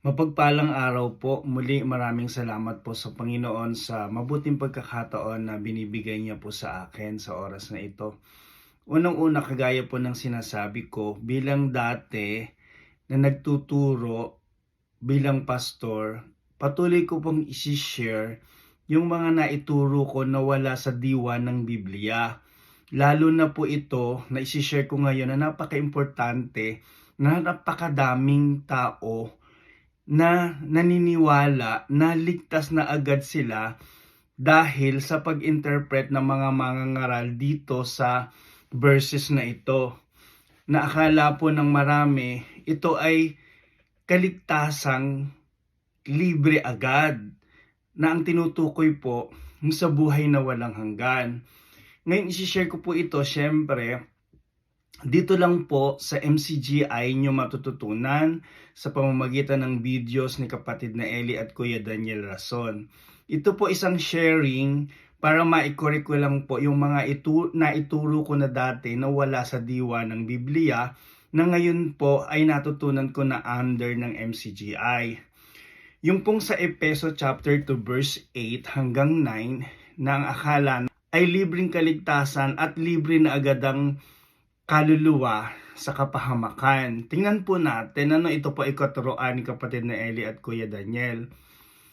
Mapagpalang araw po. Muli maraming salamat po sa Panginoon sa mabuting pagkakataon na binibigay niya po sa akin sa oras na ito. Unang-una, kagaya po ng sinasabi ko, bilang dati na nagtuturo bilang pastor, patuloy ko pong isi-share yung mga naituro ko na wala sa diwa ng Biblia. Lalo na po ito na isi-share ko ngayon na napaka-importante na napakadaming tao na naniniwala na ligtas na agad sila dahil sa pag-interpret ng mga mangangaral dito sa verses na ito. Na akala po ng marami, ito ay kaligtasang libre agad na ang tinutukoy po sa buhay na walang hanggan. Ngayon, isi-share ko po ito, syempre, dito lang po sa MCGI nyo matututunan sa pamamagitan ng videos ni kapatid na Eli at Kuya Daniel Rason. Ito po isang sharing para ma-correct ko lang po yung mga naituro ko na dati na wala sa diwa ng Biblia na ngayon po ay natutunan ko na under ng MCGI. Yung pong sa Efeso chapter 2 verse 8 hanggang 9 na ang akala ay libreng kaligtasan at libre na agad ang kaluluwa sa kapahamakan. Tingnan po natin ito po ay katuroan ni kapatid na Eli at Kuya Daniel.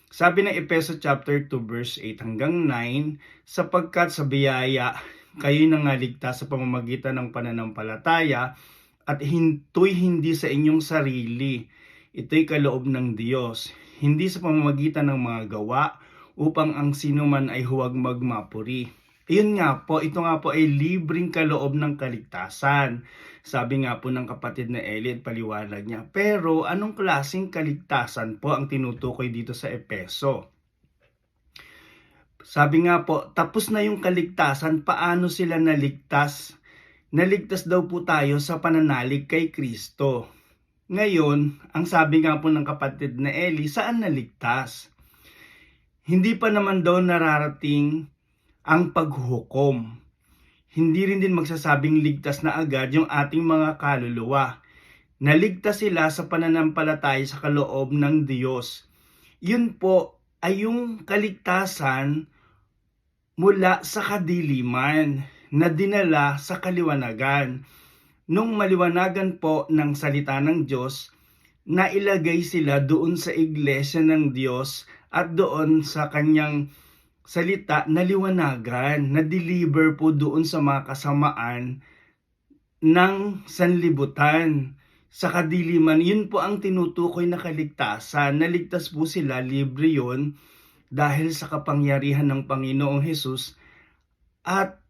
Sabi ng Efeso chapter 2 verse 8 hanggang 9, sapagkat sa biyaya kayo'y nangaligtas sa pamamagitan ng pananampalataya at ito'y hindi sa inyong sarili. Ito'y kaloob ng Diyos, hindi sa pamamagitan ng mga gawa upang ang sino man ay huwag magmapuri. Yun nga po, ito nga po ay libreng kaloob ng kaligtasan. Sabi nga po ng kapatid na Eli at paliwanag niya. Pero anong klaseng kaligtasan po ang tinutukoy dito sa Efeso? Sabi nga po, tapos na yung kaligtasan, paano sila naligtas? Naligtas daw po tayo sa pananalig kay Kristo. Ngayon, ang sabi nga po ng kapatid na Eli, saan naligtas? Hindi pa naman daw nararating ang paghuhukom. Hindi rin din magsasabing ligtas na agad yung ating mga kaluluwa. Naligtas sila sa pananampalataya sa kaloob ng Diyos. Yun po ay yung kaligtasan mula sa kadiliman na dinala sa kaliwanagan. Nung maliwanagan po ng salita ng Diyos, nailagay sila doon sa iglesia ng Diyos at doon sa kanyang salita na liwanagan, na deliver po doon sa mga kasamaan ng sanlibutan. Sa kadiliman, yun po ang tinutukoy na kaligtasan. Naligtas po sila, libre yun, dahil sa kapangyarihan ng Panginoong Hesus at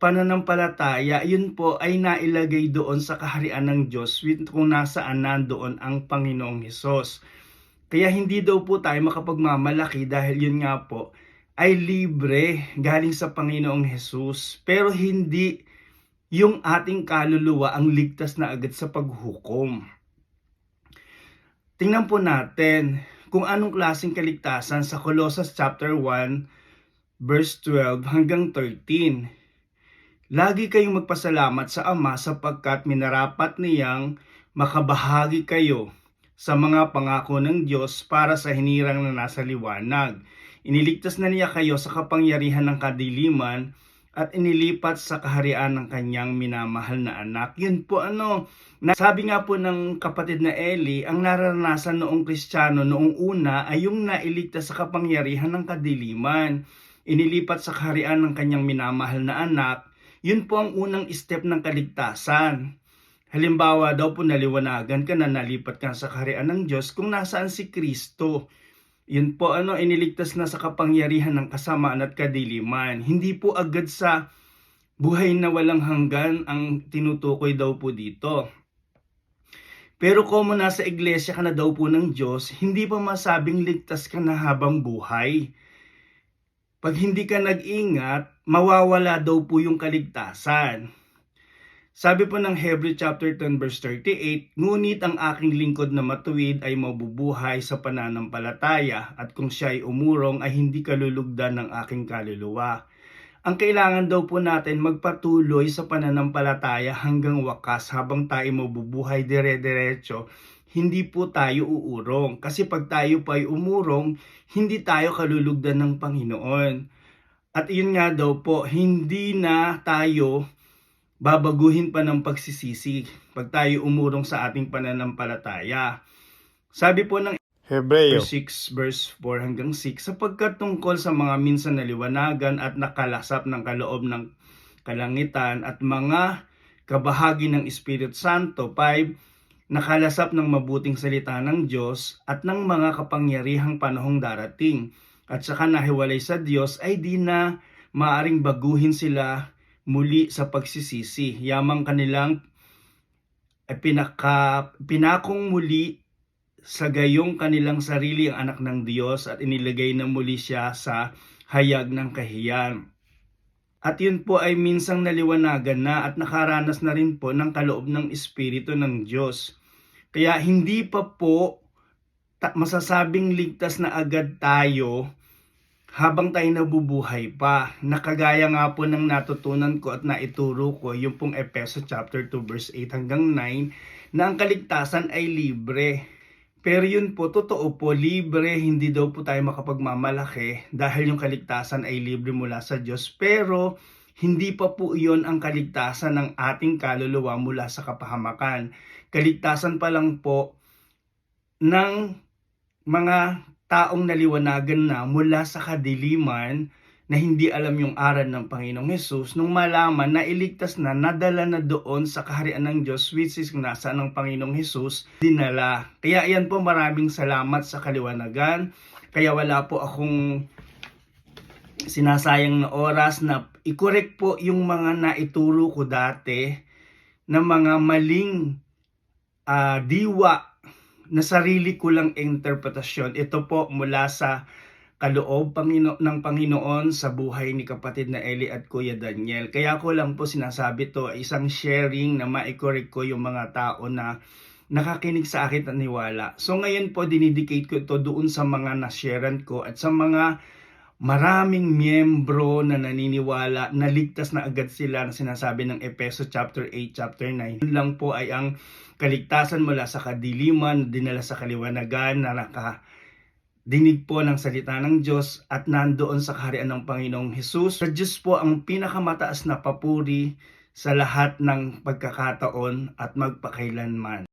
pananampalataya, yun po ay nailagay doon sa kaharian ng Diyos kung nasaan nandoon ang Panginoong Hesus. Kaya hindi daw po tayo makapagmamalaki dahil yun nga po ay libre galing sa Panginoong Hesus. Pero hindi yung ating kaluluwa ang ligtas na agad sa paghukom. Tingnan po natin kung anong klaseng kaligtasan sa Colossus chapter 1 verse 12 hanggang 13. Lagi kayong magpasalamat sa Ama sapagkat minarapat niyang makabahagi kayo sa mga pangako ng Diyos para sa hinirang na nasa liwanag. Iniligtas na niya kayo sa kapangyarihan ng kadiliman at inilipat sa kaharian ng kanyang minamahal na anak. Yun po sabi nga po ng kapatid na Eli, ang naranasan noong Kristiyano noong una ay yung nailigtas sa kapangyarihan ng kadiliman. Inilipat sa kaharian ng kanyang minamahal na anak. Yun po ang unang step ng kaligtasan. Halimbawa daw po naliwanagan ka na nalipat ka sa kaharian ng Diyos kung nasaan si Kristo. Yun po iniligtas na sa kapangyarihan ng kasamaan at kadiliman. Hindi po agad sa buhay na walang hanggan ang tinutukoy daw po dito. Pero kung nasa iglesia ka na daw po ng Diyos, hindi pa masabing ligtas ka na habang buhay. Pag hindi ka nag-ingat, mawawala daw po yung kaligtasan. Sabi po ng Hebrew chapter 10 verse 38, ngunit ang aking lingkod na matuwid ay mabubuhay sa pananampalataya at kung siya ay umurong ay hindi kalulugdan ng aking kaluluwa. Ang kailangan daw po natin magpatuloy sa pananampalataya hanggang wakas habang tayo mabubuhay dire-diretso hindi po tayo uurong. Kasi pag tayo pa ay umurong, hindi tayo kalulugdan ng Panginoon. At yun nga daw po, hindi na tayo babaguhin pa ng pagsisisi pag tayo umurong sa ating pananampalataya. Sabi po ng Hebreo 6 verse 4 hanggang 6, sapagkat tungkol sa mga minsan naliwanagan at nakalasap ng kaloob ng kalangitan at mga kabahagi ng Espiritu Santo. 5, nakalasap ng mabuting salita ng Diyos at ng mga kapangyarihang panahong darating. At saka nahiwalay sa Diyos ay di na maaring baguhin sila muli sa pagsisisi. Yamang kanilang pinakong muli sa gayong kanilang sarili ang anak ng Diyos at inilagay na muli siya sa hayag ng kahiyan. At yun po ay minsang naliwanagan na at nakaranas na rin po ng kaloob ng Espiritu ng Diyos. Kaya hindi pa po masasabing ligtas na agad tayo habang tayo nabubuhay pa. Nakagaya nga po ng natutunan ko at naituro ko yung pong Efeso chapter 2 verse 8 hanggang 9 na ang kaligtasan ay libre. Pero yun po, totoo po, libre, hindi daw po tayo makapagmamalaki dahil yung kaligtasan ay libre mula sa Diyos. Pero hindi pa po yun ang kaligtasan ng ating kaluluwa mula sa kapahamakan. Kaligtasan pa lang po ng mga taong naliwanagan na mula sa kadiliman na hindi alam yung aral ng Panginoong Hesus, nung malaman na iligtas na, nadala na doon sa kaharian ng Diyos, which is nasa ng Panginoong Hesus, dinala. Kaya yan po, maraming salamat sa kaliwanagan. Kaya wala po akong sinasayang na oras na i-correct po yung mga naituro ko dati na mga maling diwa na sarili ko lang interpretasyon. Ito po mula sa kaloob ng Panginoon sa buhay ni kapatid na Eli at Kuya Daniel. Kaya ko lang po sinasabi to, isang sharing na ma-correct ko yung mga tao na nakakinig sa akin at niwala. So ngayon po, dinidicate ko ito doon sa mga nasharean ko at sa mga maraming miyembro na naniniwala na ligtas na agad sila na sinasabi ng Efeso chapter 8, chapter 9. Yun lang po ay ang kaligtasan mula sa kadiliman, dinala sa kaliwanagan na dinig po ng salita ng Diyos at nandoon sa kaharian ng Panginoong Hesus. Sa Diyos po ang pinakamataas na papuri sa lahat ng pagkakataon at magpakailanman.